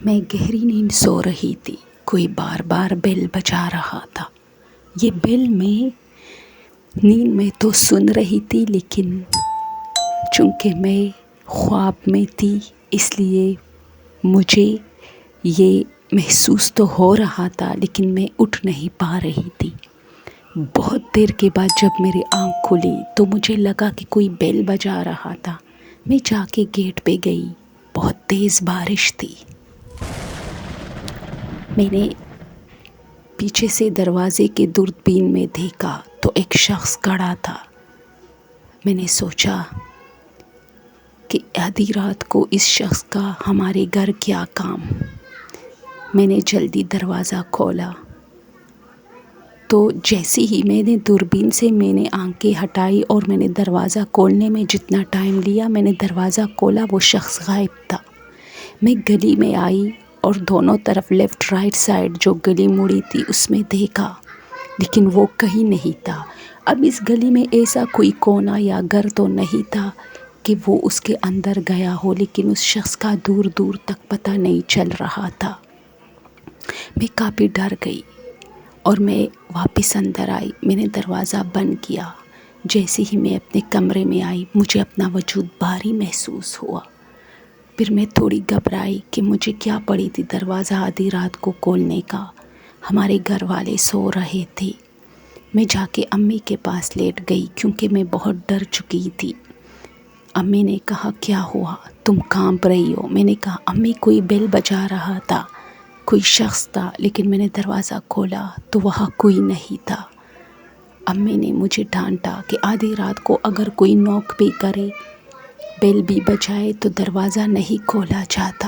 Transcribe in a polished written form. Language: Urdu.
میں گہری نیند سو رہی تھی، کوئی بار بار بیل بجا رہا تھا۔ یہ بیل میں نیند میں تو سن رہی تھی، لیکن چونکہ میں خواب میں تھی اس لیے مجھے یہ محسوس تو ہو رہا تھا، لیکن میں اٹھ نہیں پا رہی تھی۔ بہت دیر کے بعد جب میری آنکھ کھلی تو مجھے لگا کہ کوئی بیل بجا رہا تھا۔ میں جا کے گیٹ پہ گئی، بہت تیز بارش تھی۔ میں نے پیچھے سے دروازے کے دوربین میں دیکھا تو ایک شخص کھڑا تھا۔ میں نے سوچا کہ آدھی رات کو اس شخص کا ہمارے گھر کیا کام۔ میں نے جلدی دروازہ کھولا تو جیسے ہی میں نے دوربین سے آنکھیں ہٹائی اور میں نے دروازہ کھولنے میں جتنا ٹائم لیا، میں نے دروازہ کھولا، وہ شخص غائب تھا۔ میں گلی میں آئی اور دونوں طرف لیفٹ رائٹ سائڈ جو گلی مڑی تھی اس میں دیکھا، لیکن وہ کہیں نہیں تھا۔ اب اس گلی میں ایسا کوئی کونا یا گھر تو نہیں تھا کہ وہ اس کے اندر گیا ہو، لیکن اس شخص کا دور دور تک پتہ نہیں چل رہا تھا۔ میں کافی ڈر گئی اور میں واپس اندر آئی۔ میں نے دروازہ بند کیا۔ جیسے ہی میں اپنے کمرے میں آئی مجھے اپنا وجود بھاری محسوس ہوا۔ پھر میں تھوڑی گھبرائی کہ مجھے کیا پڑی تھی دروازہ آدھی رات کو کھولنے کا۔ ہمارے گھر والے سو رہے تھے۔ میں جا کے امی کے پاس لیٹ گئی کیونکہ میں بہت ڈر چکی تھی۔ امی نے کہا کیا ہوا، تم کانپ رہی ہو؟ میں نے کہا امی کوئی بیل بجا رہا تھا، کوئی شخص تھا، لیکن میں نے دروازہ کھولا تو وہاں کوئی نہیں تھا۔ امی نے مجھے ڈانٹا کہ آدھی رات کو اگر کوئی نوک بھی کرے، بیل بھی بجائے تو دروازہ نہیں کھولا جاتا۔